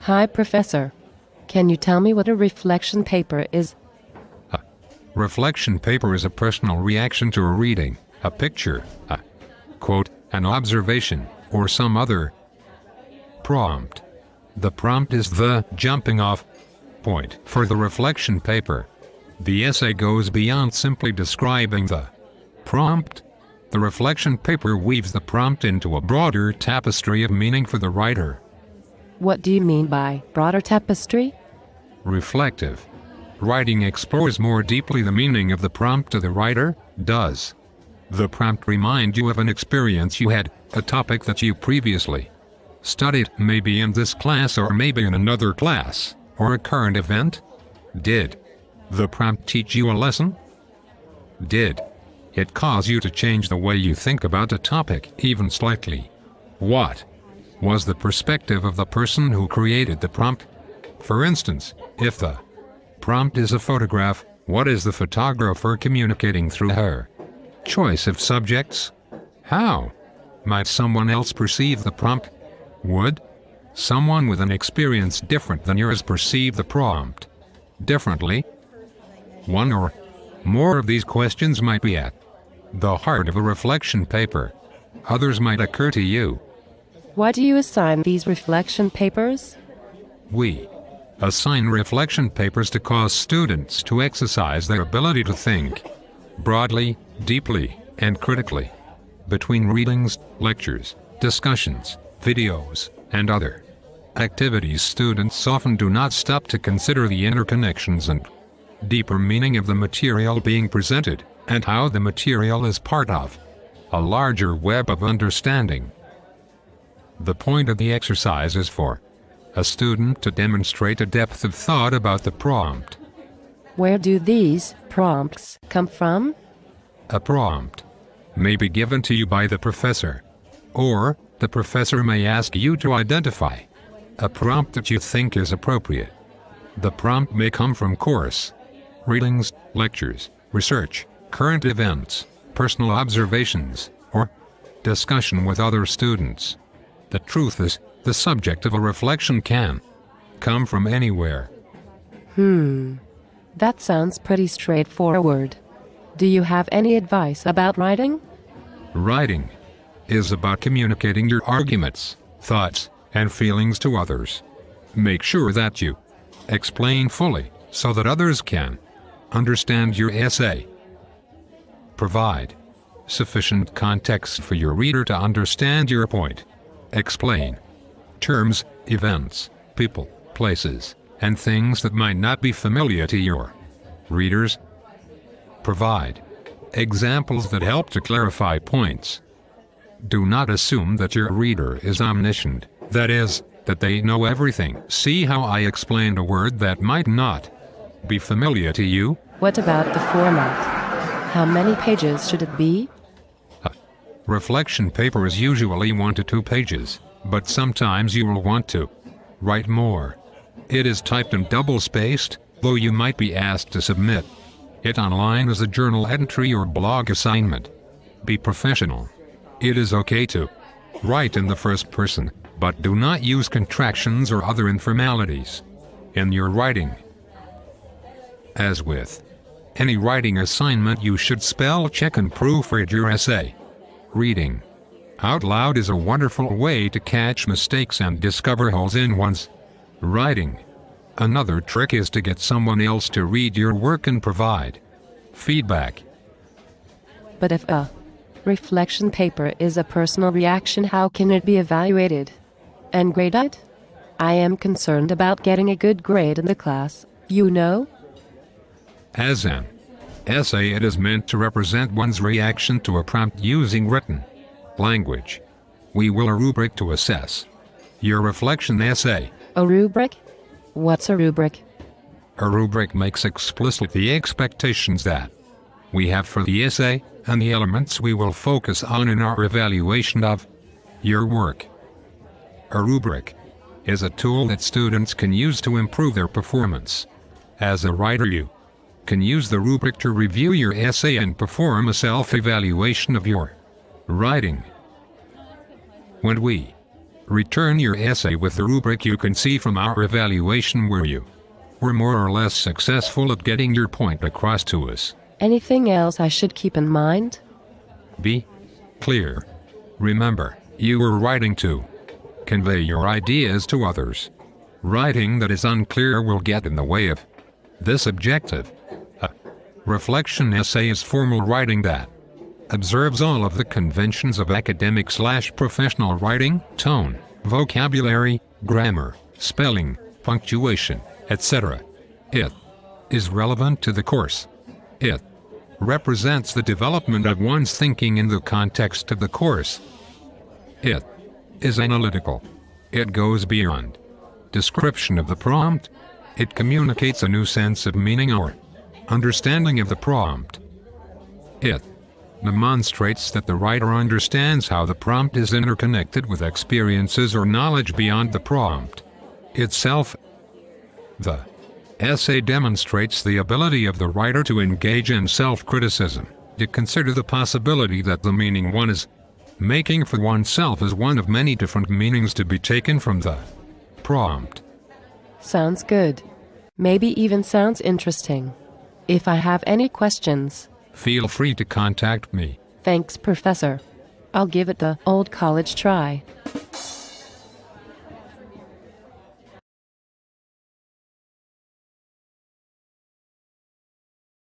Hi, Professor. Can you tell me what a reflection paper is? A reflection paper is a personal reaction to a reading, a picture, a quote, an observation, or some other prompt. The prompt is the jumping-off point for the reflection paper. The essay goes beyond simply describing the prompt. The reflection paper weaves the prompt into a broader tapestry of meaning for the writer. What do you mean by broader tapestry? Reflective writing explores more deeply the meaning of the prompt to the writer. Does the prompt remind you of an experience you had, a topic that you previously studied, maybe in this class or maybe in another class, or a current event? Did the prompt teach you a lesson? Did it cause you to change the way you think about a topic, even slightly? What was the perspective of the person who created the prompt? For instance, if the prompt is a photograph, what is the photographer communicating through her choice of subjects? How might someone else perceive the prompt? Would someone with an experience different than yours perceive the prompt differently? One or more of these questions might be at the heart of a reflection paper. Others might occur to you. Why do you assign these reflection papers? We assign reflection papers to cause students to exercise their ability to think broadly, deeply, and critically. Between readings, lectures, discussions, videos, and other activities, students often do not stop to consider the interconnections and deeper meaning of the material being presented, and how the material is part of a larger web of understanding. The point of the exercise is for a student to demonstrate a depth of thought about the prompt. Where do these prompts come from? A prompt may be given to you by the professor, or the professor may ask you to identify a prompt that you think is appropriate. The prompt may come from course readings, lectures, research, current events, personal observations, or discussion with other students. The truth is, the subject of a reflection can come from anywhere. That sounds pretty straightforward. Do you have any advice about writing? Writing is about communicating your arguments, thoughts, and feelings to others. Make sure that you explain fully so that others can understand your essay. Provide sufficient context for your reader to understand your point. Explain terms, events, people, places, and things that might not be familiar to your readers. Provide examples that help to clarify points. Do not assume that your reader is omniscient, that is, that they know everything. See how I explained a word that might not be familiar to you? What about the format? How many pages should it be? A reflection paper is usually 1 to 2 pages, but sometimes you will want to write more. It is typed and double-spaced, though you might be asked to submit it online as a journal entry or blog assignment. Be professional. It is okay to write in the first person, but do not use contractions or other informalities in your writing. As with any writing assignment, you should spell check and proofread your essay. Reading out loud is a wonderful way to catch mistakes and discover holes in one's writing. Another trick is to get someone else to read your work and provide feedback. But if a reflection paper is a personal reaction, how can it be evaluated and graded? I am concerned about getting a good grade in the class, you know? As an essay, it is meant to represent one's reaction to a prompt using written language. We will a rubric to assess your reflection essay. A rubric? What's a rubric? A rubric makes explicit the expectations that we have for the essay and the elements we will focus on in our evaluation of your work. A rubric is a tool that students can use to improve their performance. As a writer, you can use the rubric to review your essay and perform a self-evaluation of your writing. When we Return your essay with the rubric you can see from our evaluation where you were more or less successful at getting your point across to us. Anything else I should keep in mind? Be clear. Remember, you are writing to convey your ideas to others. Writing that is unclear will get in the way of this objective. A reflection essay is formal writing that observes all of the conventions of academic/professional writing: tone, vocabulary, grammar, spelling, punctuation, etc. It is relevant to the course. It represents the development of one's thinking in the context of the course. It is analytical. It goes beyond description of the prompt. It communicates a new sense of meaning or understanding of the prompt. It demonstrates that the writer understands how the prompt is interconnected with experiences or knowledge beyond the prompt itself. The essay demonstrates the ability of the writer to engage in self-criticism, to consider the possibility that the meaning one is making for oneself is one of many different meanings to be taken from the prompt. Sounds good. Maybe even sounds interesting. If I have any questions, Feel free to contact me. thanks, Professor. I'll give it the old college try.